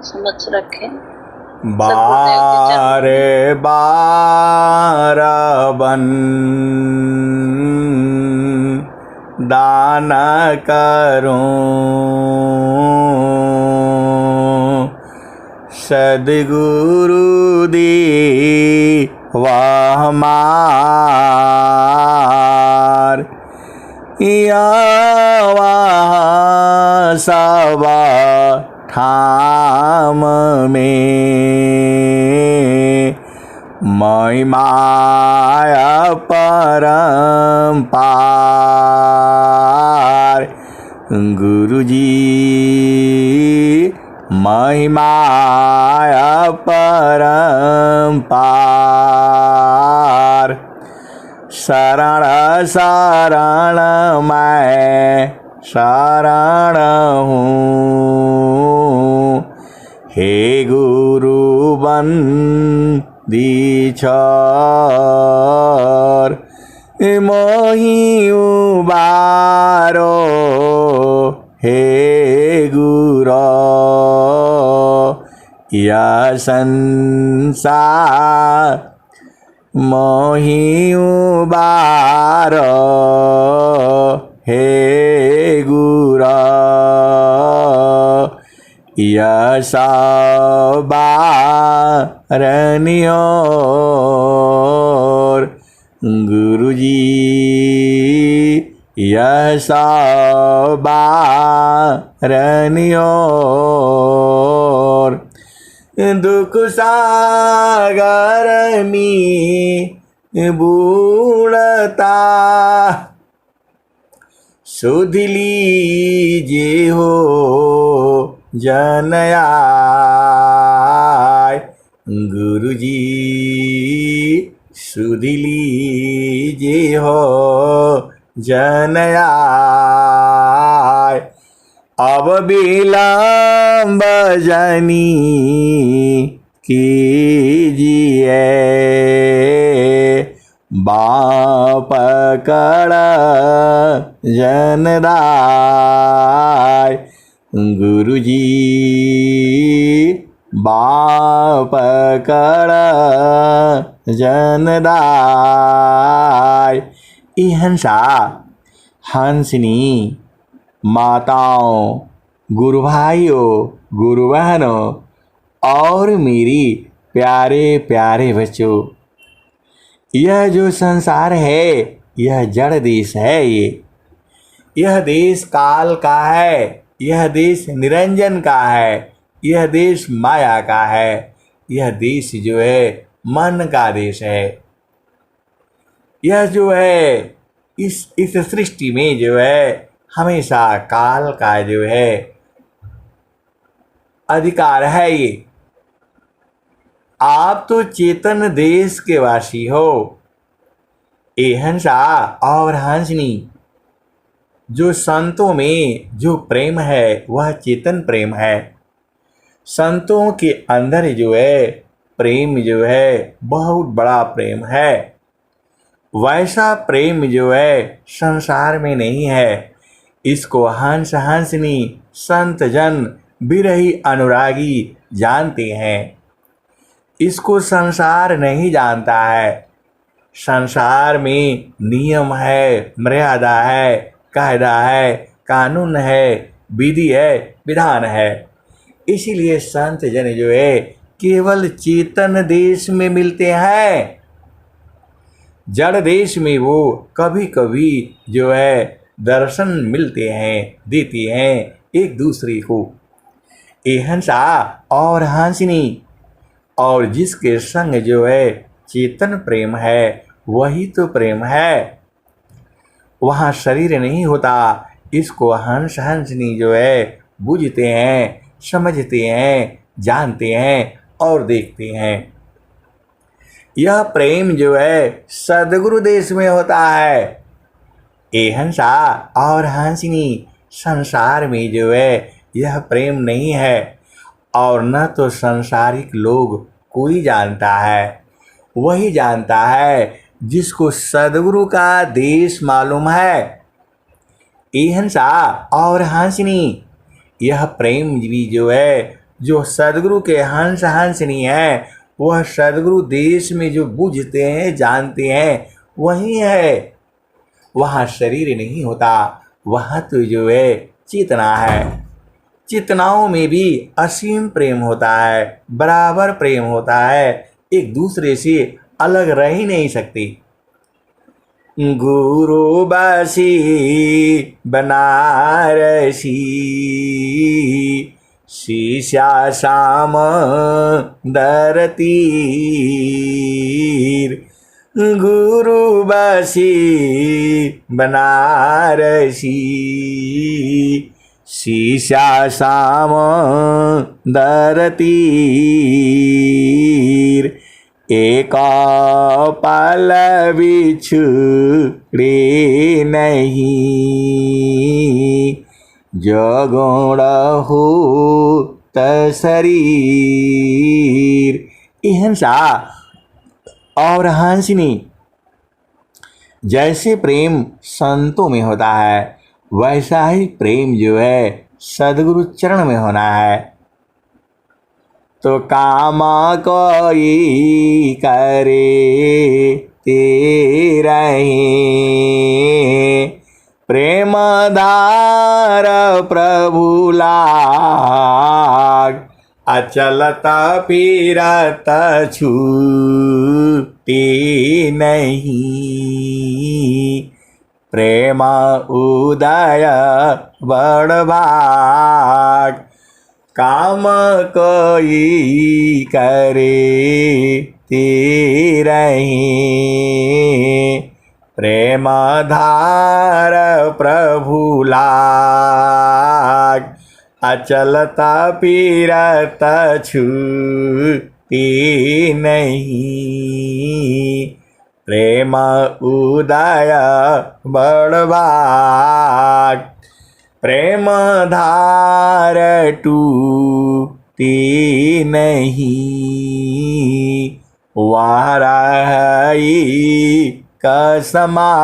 समझ रखें। बारे बार बन दान करूं, सद्गुरु दी वह मार या वह सब ठाम में महिमाया परम्पार। गुरुजी महिमाया परम्पार। शरण शरण मैं शरण हूँ, हे गुरु बंदीछोर मोहि उबारो, हे गुरो यह संसार मोहि उबारो, हे गुरो यह सब बारनियोर। गुरुजी यह सब बारनियोर। दुख सागर में बूढ़ता सुध लीजिए हो जनयाय। गुरुजी सुध लीजिए हो जनयाय। अब विलंब जनी कीजिए, बाँह पकड़ जनदाय। गुरुजी बाँह पकड़ जनदाय। हंसा हंसनी माताओं, गुरु भाइयों, गुरु बहनों और मेरी प्यारे प्यारे बच्चों, यह जो संसार है यह जड़ देश है। यह देश काल का है, यह देश निरंजन का है, यह देश माया का है, यह देश जो है मन का देश है। यह जो है इस सृष्टि में जो है हमेशा काल का जो है अधिकार है। ये आप तो चेतन देश के वासी हो। ए हंसा और हंसनी, जो संतों में जो प्रेम है वह चेतन प्रेम है। संतों के अंदर जो है प्रेम जो है बहुत बड़ा प्रेम है। वैसा प्रेम जो है संसार में नहीं है। इसको हंस हंसनी संत जन बिरही अनुरागी जानते हैं। इसको संसार नहीं जानता है। संसार में नियम है, मर्यादा है, कायदा है, कानून है, विधि है, विधान है। इसीलिए संत जन जो है केवल चेतन देश में मिलते हैं। जड़ देश में वो कभी कभी जो है दर्शन मिलते हैं, देते हैं एक दूसरे को। ए हंसा और हंसनी, और जिसके संग जो है चेतन प्रेम है वही तो प्रेम है। वहाँ शरीर नहीं होता। इसको हंस हंसनी जो है बूझते हैं, समझते हैं, जानते हैं और देखते हैं। यह प्रेम जो है सद्गुरु देश में होता है। ए हंसा और हंसनी, संसार में जो है यह प्रेम नहीं है और न तो संसारिक लोग कोई जानता है। वही जानता है जिसको सद्गुरु का देश मालूम है। ए हंसा और हंसनी, यह प्रेम भी जो है जो सदगुरु के हंस हंसनी है, वह सदगुरु देश में जो बूझते हैं, जानते हैं, वही है। वहाँ शरीर नहीं होता, वहाँ तो जो है चेतना है। चेतनाओं में भी असीम प्रेम होता है, बराबर प्रेम होता है, एक दूसरे से अलग रह ही नहीं सकते। गुरु बासी बनारसी, शीशा शाम दरतीर। गुरु बासी बनारसी, शीशा शाम दरतीर। एक पल बिछुड़े नहीं, जो गुण हो शरीर। हिंसा और हंसनी, जैसे प्रेम संतों में होता है, वैसा ही प्रेम जो है सदगुरु चरण में होना है। तो काम कोई करे तेरा प्रेम धार प्रभु लाग। अचलत फिरत छूटी नहीं, प्रेम उदय बड़भाग। काम कोई करे तेरा प्रेम धार प्रभु लाग। अचलता फिरत छूटी नहीं, प्रेम उदय बड़भाग। प्रेम धार टूटी नहीं, वाराही कसमान।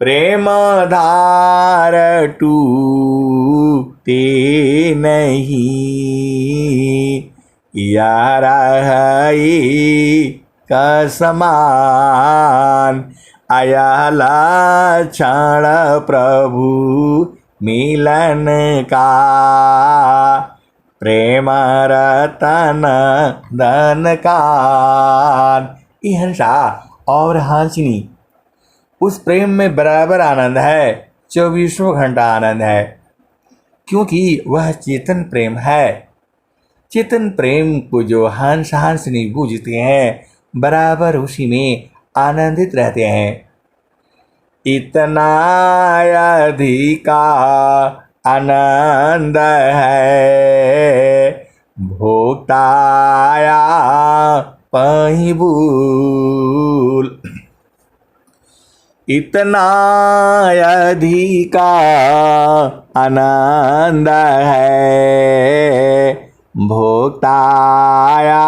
प्रेम धार टूटी नहीं, याराही कसमान। अयला क्षण प्रभु मिलन का, प्रेम रतन धन का। हिंसा और हंसनी, उस प्रेम में बराबर आनंद है, 24 घंटा आनंद है, क्योंकि वह चेतन प्रेम है। चेतन प्रेम को जो हंस हंसनी बूझते हैं, बराबर उसी में आनंदित रहते हैं। इतना अधिका आनंद है, भोक्ताया पही भूल। इतना अधिका आनंद है, भोक्ताया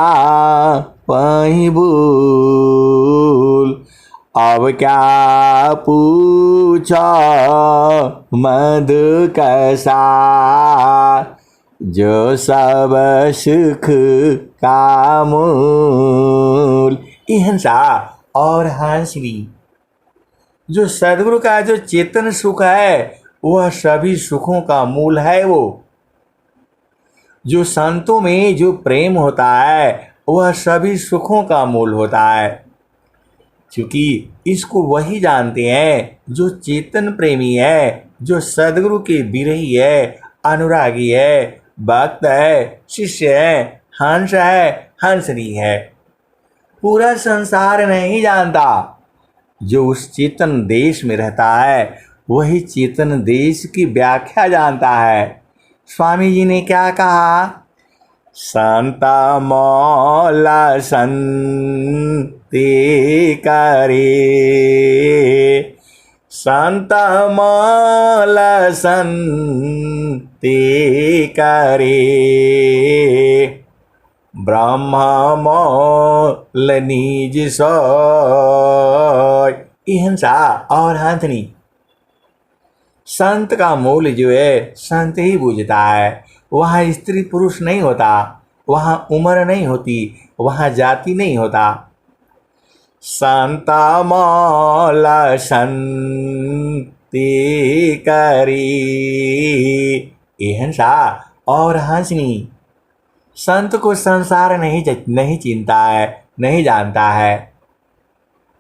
पही भूल। अब क्या पूछो मधु कैसा, जो सब सुख का मूल। हिंसा और हंसनी, जो सदगुरु का जो चेतन सुख है, वह सभी सुखों का मूल है। वो जो संतों में जो प्रेम होता है, वह सभी सुखों का मूल होता है, क्योंकि इसको वही जानते हैं जो चेतन प्रेमी है, जो सदगुरु के विरही है, अनुरागी है, भक्त है, शिष्य है, हंस है, हंसनी है। पूरा संसार नहीं जानता। जो उस चेतन देश में रहता है, वही चेतन देश की व्याख्या जानता है। स्वामी जी ने क्या कहा? संत मौला संते करे, संत मौला संते करे। ब्रह्म मौल निज सोय। हिंसा और हंसनी, संत का मूल जो है संत ही बूझता है। वहाँ स्त्री पुरुष नहीं होता, वहाँ उम्र नहीं होती, वहाँ जाति नहीं होता। संत मौल संति करी, एहंसा और हंसनी। संत को संसार नहीं चिंता है, नहीं जानता है।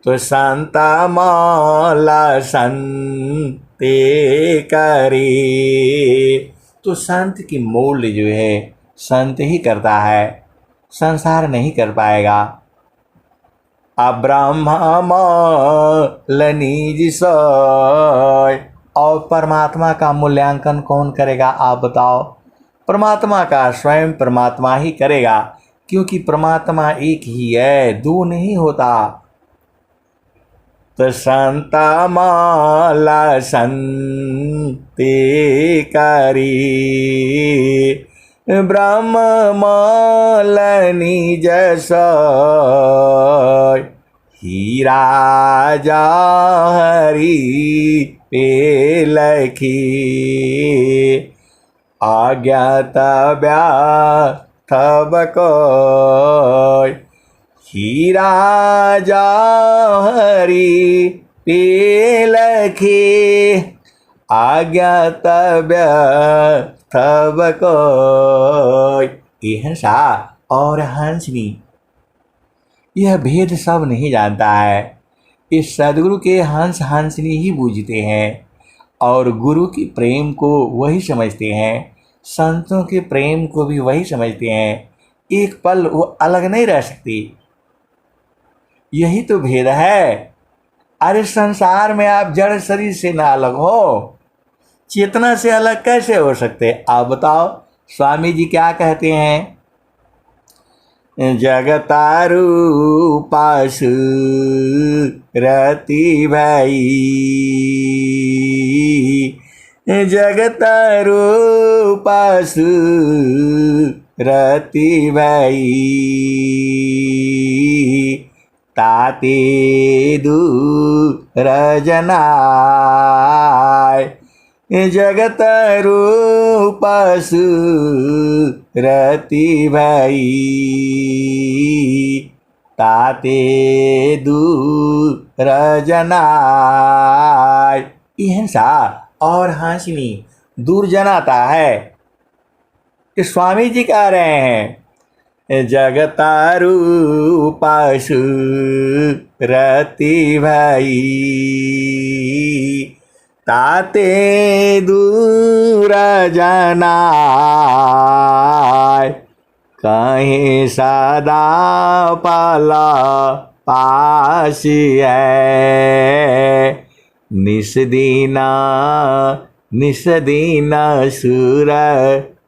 तो संत मौल संति करी, तो संत की मूल्य जो है संत ही करता है, संसार नहीं कर पाएगा। अब्रह्म निज सोय, और परमात्मा का मूल्यांकन कौन करेगा आप बताओ? परमात्मा का स्वयं परमात्मा ही करेगा, क्योंकि परमात्मा एक ही है, दो नहीं होता। तो संत मौल संति करी, ब्रह्म मौल निज सोय, हीरा जहरी पे लखी, अज्ञात व्यर्थ कोय। हीरा जहरी पे लखी, अज्ञात व्यर्थ कोय। एहंसा और हंसनी, यह भेद सब नहीं जानता है। इस सदगुरु के हंस हंसनी ही बूझते हैं और गुरु के प्रेम को वही समझते हैं, संतों के प्रेम को भी वही समझते हैं। एक पल वो अलग नहीं रह सकती, यही तो भेद है। अरे संसार में आप जड़ शरीर से ना अलग हो, चेतना से अलग कैसे हो सकते आप बताओ? स्वामी जी क्या कहते हैं? जगतारू पासु रति भाई, जगतारू पासु रति भाई, ताते दूर जनाय। जगत रूप सुरति भई, ताते दूर जनाय। हिंसा और हंसनी दूर जनाता है। इस स्वामी जी कह रहे हैं जगतारू सुरति भई, ताते दूर जनाय। कहीं सदा पाला पासी है, निस्दीना निस्दीना सुर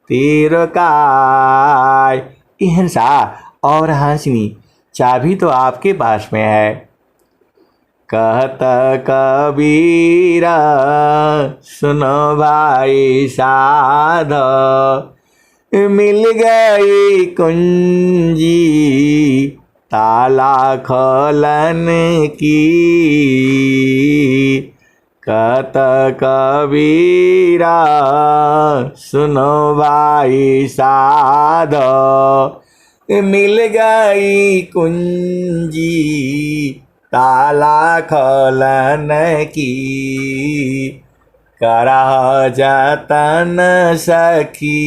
तिरकाय। हिंसा और हंसनी चाबी तो आपके पास में है। कहत कबीरा सुनो भाई साध, मिल गई कुंजी ताला खोलन की। कहत कबीरा सुनो भाई साध, मिल गई कुंजी ताला खोलन की। करह जतन सखी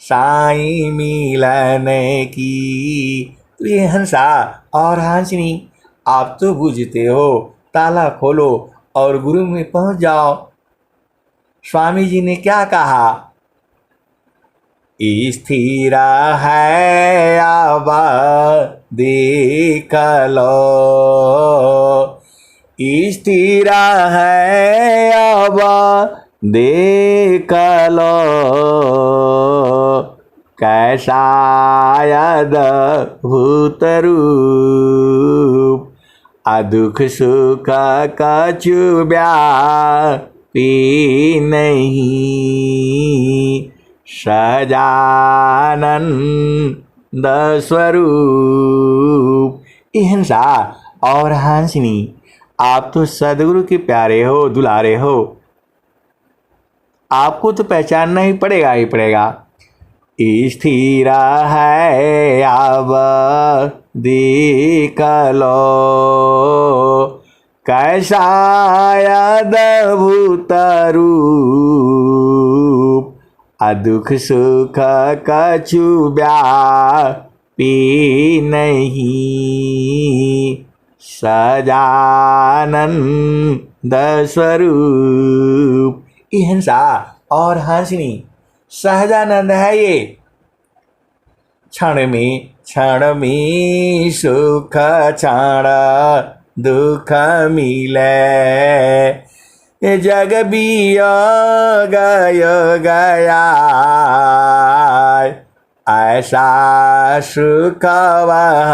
साईं मिलन की। तो ये हंसा और हंसनी आप तो बूझते हो, ताला खोलो और गुरु में पहुंच जाओ। स्वामी जी ने क्या कहा? स्थिर है अब देख लो, स्थिर है अब देख लो, कैसा अद्भुत रूप। दुख सुख कछु व्यापी नहीं, सजानंद स्वरूप। हिंसा और हंसनी आप तो सदगुरु के प्यारे हो, दुलारे हो, आपको तो पहचानना ही पड़ेगा। स्थिर है अब देख लो, कैसा अद्भुत रूप, दुख सुख कछु व्यापी नहीं, सजानंद स्वरूप। ये हंसा और हंसनी सहजानंद है ये। क्षण में सुख क्षण दुख मिले, जग बियोग गया, ऐसा सुख वह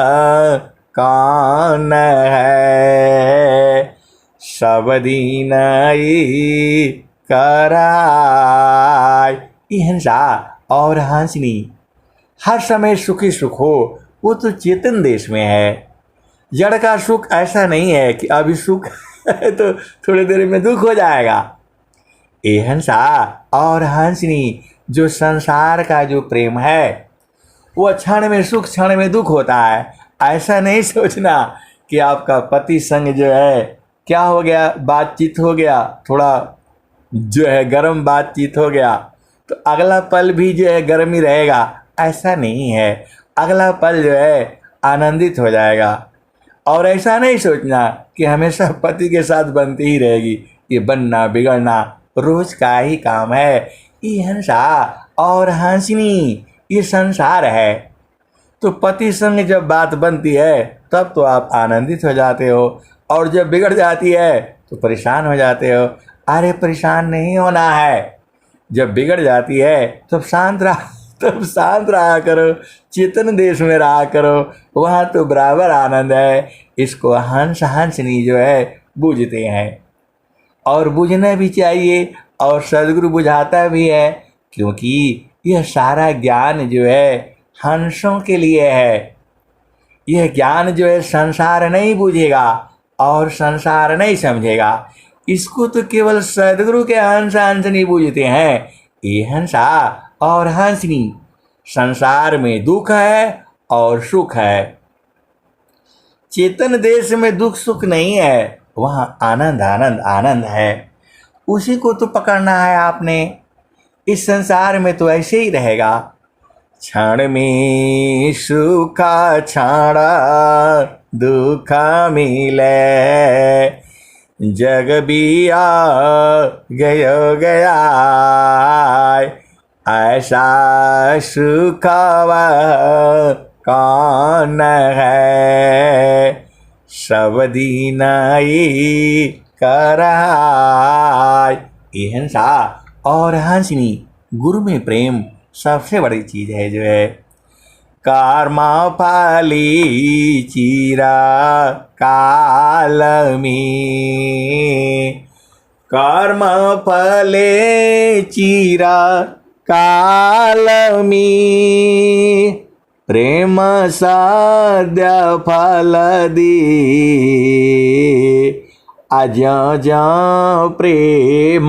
कौन है, सब दिन कराय। ये हंसा और हंसनी हर समय सुखी सुख हो, वो तो चेतन देश में है। जड़ का सुख ऐसा नहीं है कि अभी सुख है तो थोड़ी देर में दुख हो जाएगा। ये हंसा और हंसनी जो संसार का जो प्रेम है वो क्षण में सुख क्षण में दुख होता है। ऐसा नहीं सोचना कि आपका पति संग जो है क्या हो गया, बातचीत हो गया, थोड़ा जो है गर्म बातचीत हो गया तो अगला पल भी जो है गर्म ही रहेगा, ऐसा नहीं है। अगला पल जो है आनंदित हो जाएगा। और ऐसा नहीं सोचना कि हमेशा पति के साथ बनती ही रहेगी, ये बनना बिगड़ना रोज का ही काम है। ये हंसा और हंसनी ये संसार है। तो पति संग जब बात बनती है तब तो आप आनंदित हो जाते हो, और जब बिगड़ जाती है तो परेशान हो जाते हो। अरे परेशान नहीं होना है, जब बिगड़ जाती है तब शांत रहा करो, चेतन देश में रहा करो, वहाँ तो बराबर आनंद है। इसको हंस हंसनी जो है बूझते हैं, और बूझना भी चाहिए, और सदगुरु बुझाता भी है, क्योंकि यह सारा ज्ञान जो है हंसों के लिए है। यह ज्ञान जो है संसार नहीं बूझेगा और संसार नहीं समझेगा। इसको तो केवल सदगुरु के हंस हंसनी बूझते हैं। ये हंसा और हंसनी संसार में दुख है और सुख है। चेतन देश में दुख सुख नहीं है, वहाँ आनंद आनंद आनंद है। उसी को तो पकड़ना है आपने। इस संसार में तो ऐसे ही रहेगा। क्षण में सुख क्षण दुख मिले, जग बिया गया, ऐसा सुख वह कौन है, सब दिन कराय। ये हंसा और हंसनी गुरु में प्रेम सबसे बड़ी चीज है जो है। कर्मा फली चीरा काल में, कर्म फले चीरा काल में, प्रेम सद्य फल दे, अज्ञ प्रेम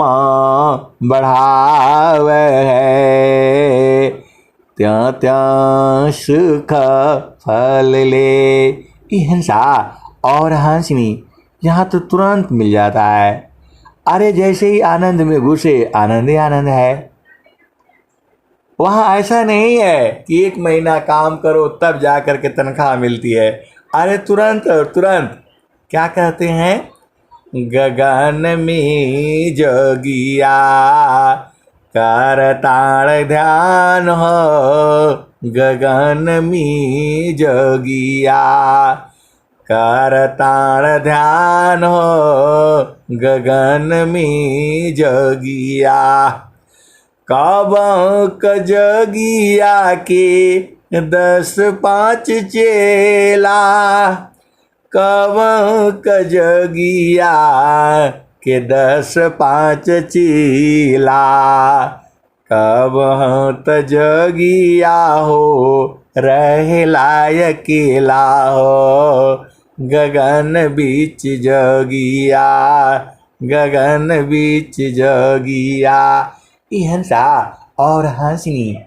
बढ़ाव है, त्यों त्यों सुख फल ले। ये हंसा और हंसनी यहाँ तो तुरंत मिल जाता है। अरे जैसे ही आनंद में घुसे आनंद ही आनंद है। वहाँ ऐसा नहीं है कि 1 महीना काम करो तब जा कर के तनख्वाह मिलती है। अरे तुरंत तुरंत। क्या कहते हैं, गगन में जोगिया करताड़ ध्यान हो, गगन में जोगिया करताड़ ध्यान हो, गगन में जोगिया, कब जोगिया के 10-5 चेला, कब जोगिया के 10-5 चीला, कब त जोगिया हो रहे अकेला हो, गगन बीच जोगिया, गगन बीच जोगिया। ये हंसा और हंसनी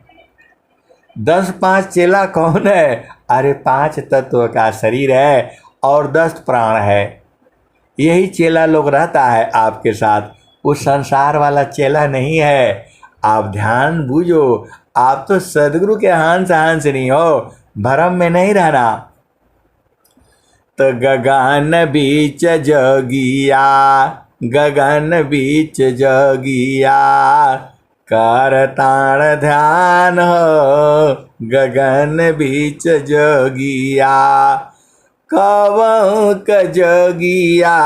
10 5 चेला कौन है? अरे 5 तत्व का शरीर है और 10 प्राण है। यही चेला लोग रहता है आपके साथ, वो संसार वाला चेला नहीं है। आप ध्यान बूझो, आप तो सदगुरु के हंस हंस नहीं हो, भरम में नहीं रहना। तो गगन बीच जोगिया, गगन बीच जोगिया, कर ताण ध्यान हो, गगन बीच जोगिया। कवं क जोगिया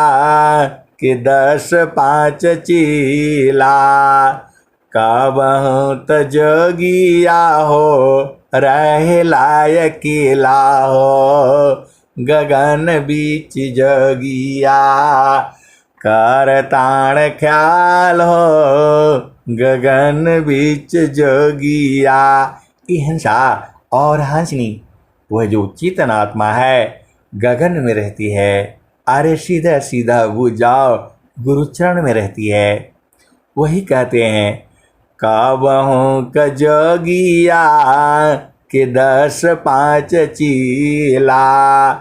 कि 10 5 चीला, कवं त जोगिया हो, रहे लायकीला हो, गगन बीच जोगिया, कर ताण ख्याल हो, गगन बीच जोगिया। हिंसा और हंसनी वह जो चेतन आत्मा है गगन में रहती है। अरे सीधा सीधा वो जाओ गुरुचरण में रहती है। वही कहते हैं काबहू क जोगिया के 10 5 चीला,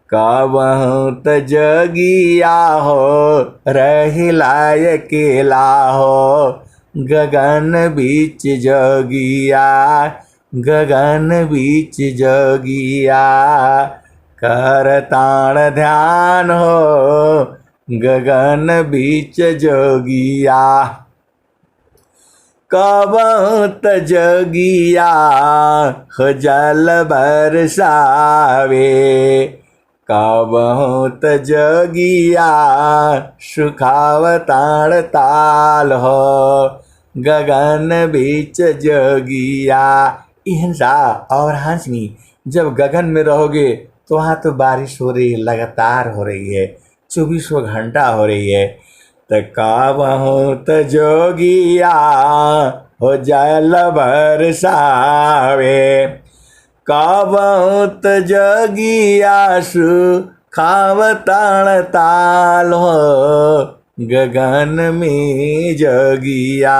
काबहू त जोगिया हो, रही लायकेला हो, गगन बीच जोगिया, गगन बीच जोगिया, कर ताण ध्यान हो, गगन बीच जोगिया। कबहू त जोगिया हो जल बरसावे, कबहू त जोगिया सुखावताण ताल हो, गगन बीच जोगिया। हिंसा और हंसनी जब गगन में रहोगे तो वहाँ तो बारिश हो रही है, लगातार हो रही है, 24 घंटा हो रही है। त काबहू त जोगिया हो जल बरसावे, काबहू त जोगिया सुखावताण ताल हो, गगन में जोगिया,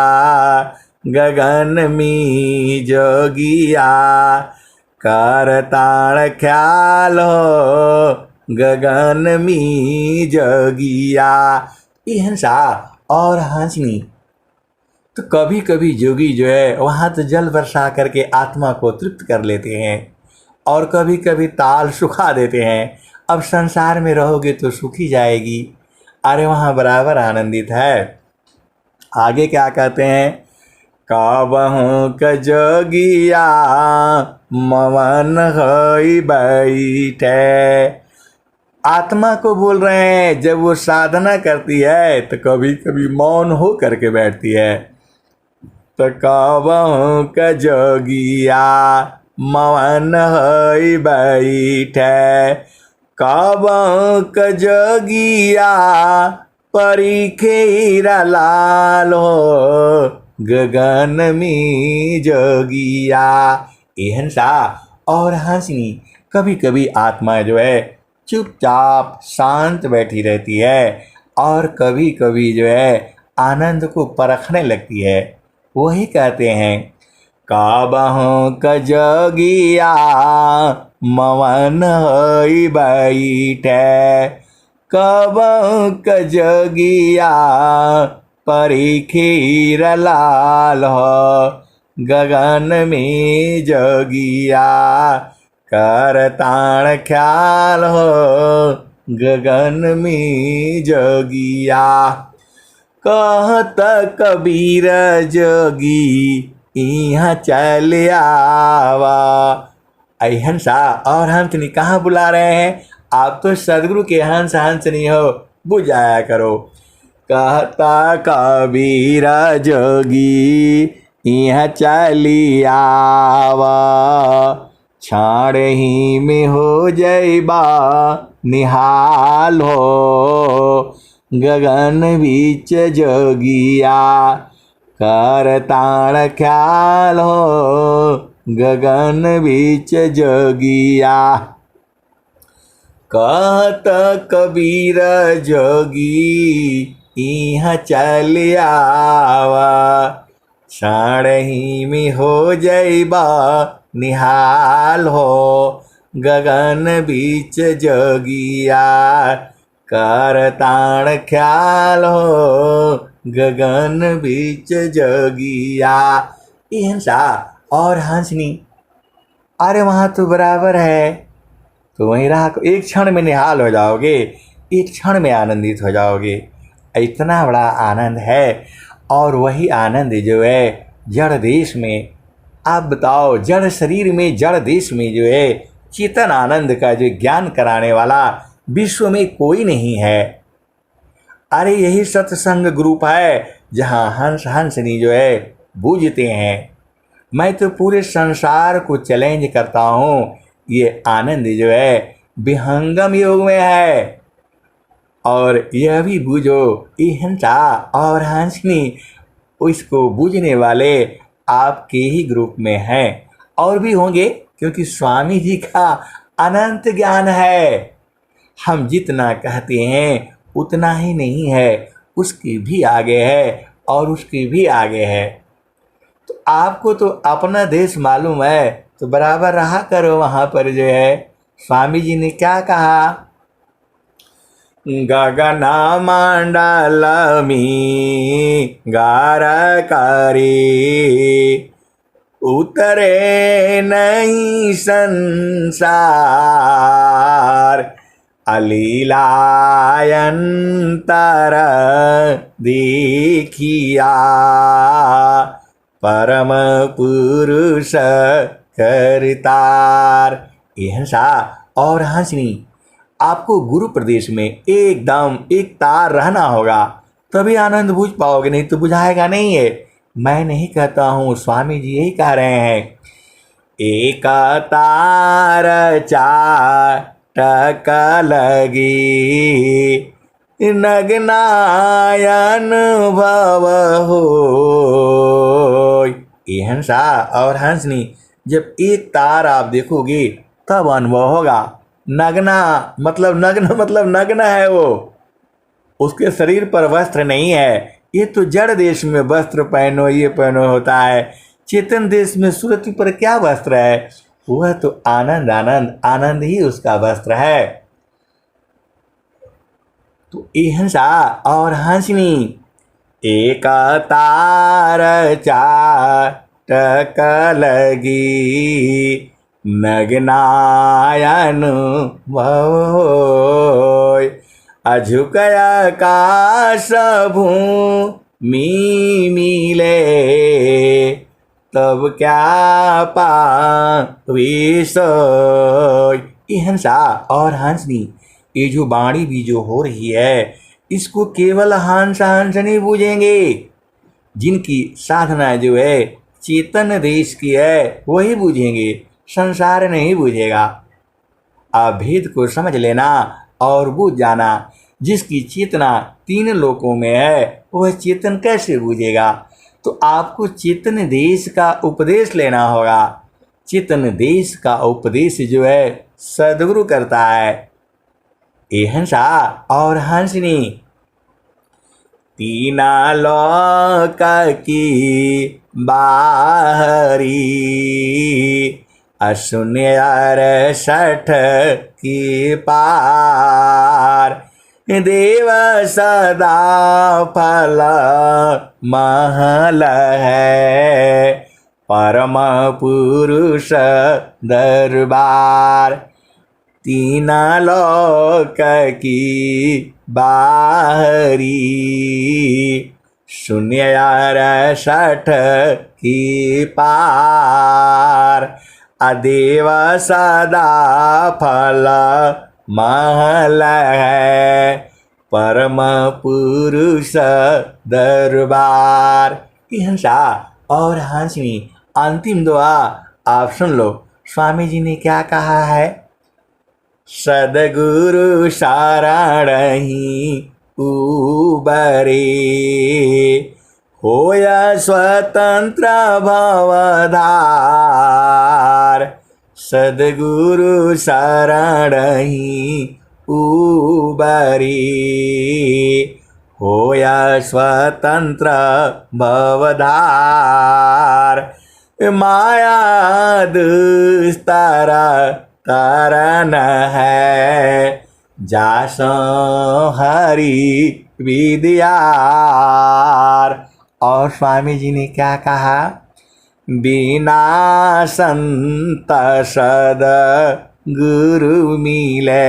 गगन में जोगिया, कर ताण ख्याल हो, गगन में जोगिया। हिंसा और हंसनी तो कभी कभी जोगी जो है वहाँ तो जल वर्षा करके आत्मा को तृप्त कर लेते हैं और कभी कभी ताल सुखा देते हैं। अब संसार में रहोगे तो सुखी जाएगी। अरे वहाँ बराबर आनंदित है। आगे क्या कहते हैं, काबहू क जोगिया मवन होई बैठे। आत्मा को बोल रहे हैं, जब वो साधना करती है तो कभी कभी मौन हो करके बैठती है। तो काबहू क जोगिया मवन होई बैठे, काबहू क जोगिया परीखे हीरा लाल हो, गगन में जोगिया। हिंसा और हंसनी कभी कभी आत्मा जो है चुपचाप शांत बैठी रहती है और कभी कभी जो है आनंद को परखने लगती है। वही कहते हैं काबहू क जोगिया मवन होई बैठे, काबहू क जोगिया परीखीर लाल हो, गगन में जोगिया कर ताण ख्याल हो, गगन में जोगिया। कहत कबीर जोगी यहाँ चल आवा। हंसा और हंसनी कहाँ बुला रहे हैं? आप तो सदगुरु के हंस हंस नहीं हो, बुझाया करो। कहता कबीर जोगी यहाँ चली आवा, क्षण ही में हो जैबा निहाल हो, गगन बीच जोगिया कर ताण ख्याल हो, गगन बीच जोगिया। कहत कबीर जोगी यहाँ चल आवा, क्षण ही में हो जैबा निहाल हो गगन बीच जोगिया करताण ख्याल हो गगन बीच जोगिया। ये हंसा और हंसनी, अरे वहाँ तो बराबर है, तो वहीं रहा एक क्षण में निहाल हो जाओगे, एक क्षण में आनंदित हो जाओगे। इतना बड़ा आनंद है। और वही आनंद जो है जड़ देश में, आप बताओ, जड़ शरीर में जड़ देश में जो है चेतन आनंद का जो ज्ञान कराने वाला विश्व में कोई नहीं है। अरे यही सत्संग ग्रुप है जहाँ हंस हंसनी जो है बूझते हैं। मैं तो पूरे संसार को चैलेंज करता हूँ, ये आनंद जो है विहंगम योग में है। और यह भी बूझो, ये हंसा और हंसनी उसको बूझने वाले आपके ही ग्रुप में हैं, और भी होंगे, क्योंकि स्वामी जी का अनंत ज्ञान है। हम जितना कहते हैं उतना ही नहीं है, उसके भी आगे है और उसके भी आगे है। तो आपको तो अपना देश मालूम है, तो बराबर रहा करो वहाँ पर जो है। स्वामी जी ने क्या कहा, गगना मंडलमी गारकारी उतरे नहीं संसार अलीलायंतर देखिया परम पुरुष करतार। ये हंसा और हंसनी, आपको गुरु प्रदेश में एकदम एक तार रहना होगा, तभी आनंद बूझ पाओगे, नहीं तो बुझाएगा नहीं है। मैं नहीं कहता हूँ, स्वामी जी यही कह रहे हैं। एक तार चाटक लगी नग्नायन भव हो। ये हंसा और हंसनी, जब एक तार आप देखोगे तब अनुभव होगा। नग्ना मतलब नग्न है वो, उसके शरीर पर वस्त्र नहीं है। ये तो जड़ देश में वस्त्र पहनो, ये पहनो होता है। चेतन देश में सुरति पर क्या वस्त्र है, वह तो आनंद आनंद आनंद ही उसका वस्त्र है। तो ये हंसा और हंसनी, एक तार चाटक लगी नग्नायन भवोय अझुकय आकाश भूमि मिले तब क्या पाविसोय। ये हंसा और हंसनी, ये जो वाणी भी जो हो रही है, इसको केवल हंस हंस नहीं बूझेंगे। जिनकी साधना जो है चेतन देश की है वही बूझेंगे, संसार नहीं बूझेगा। आप भेद को समझ लेना और बूझ जाना। जिसकी चेतना तीन लोकों में है वह चेतन कैसे बूझेगा। तो आपको चेतन देश का उपदेश लेना होगा। चेतन देश का उपदेश जो है सदगुरु करता है। ये हंसा और हंसनी, तीना लोक की बाहरी अशून्य 68 की पार देव सदा फल महल है परम पुरुष दरबार। तीना लोक की बाहरी 068 की पार अदेव सदा फल महल है परम पुरुष दरबार। ये हंसा और हंसनी, अंतिम दुआ आप सुन लो। स्वामी जी ने क्या कहा है, सदगुरु शरणहि उबरे होया स्वतंत्र भवधार। सदगुरु शरणहि उबरे होया स्वतंत्र भवधार माया दुस्तारा तारण है, जासो हरि विद्यार। और स्वामी जी ने क्या कहा? बिना संत सद गुरु मिले,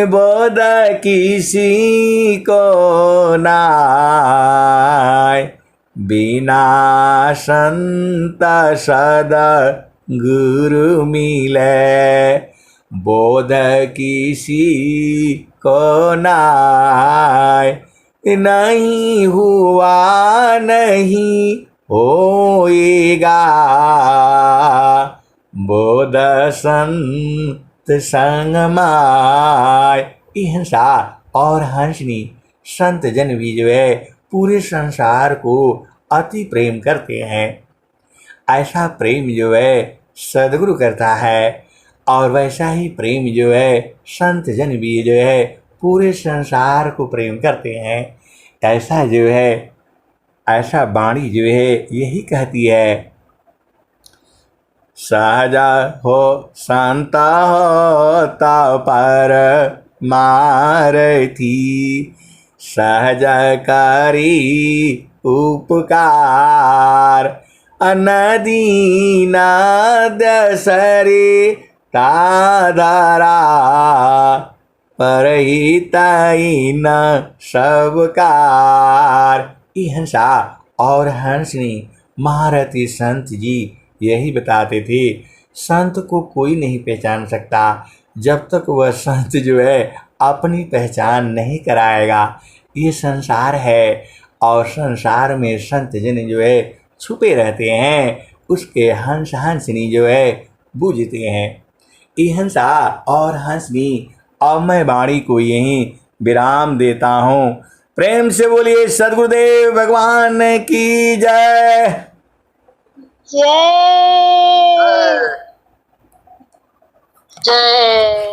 बोध किसी को नाय। बिना संत सद गुरु मिले, बोध किसी को नाय। नहीं हुआ नहीं होएगा, बोध संत संग माय। हिंसा और हंसनी संत जन भी जो है पूरे संसार को अति प्रेम करते हैं। ऐसा प्रेम जो है सदगुरु करता है, और वैसा ही प्रेम जो है संत जन भी जो है पूरे संसार को प्रेम करते हैं। ऐसा जो है, ऐसा वाणी जो है यही कहती है, सहजा हो शांत होता पर मारथी, सहजकारी उपकार। नदी नाद सरे ताधरा, परहिताई न सबकार। हंसा और हंसनी महारथी संत जी यही बताते थे, संत को कोई नहीं पहचान सकता जब तक वह संत जो है अपनी पहचान नहीं कराएगा। ये संसार है और संसार में संत जन जो है छुपे रहते हैं, उसके हंस हंसनी जो है बूझते हैं। ये हंसा और हंसनी, अब मैं वाणी को यहीं विराम देता हूँ। प्रेम से बोलिए सद्गुरुदेव भगवान की जय। जय जय।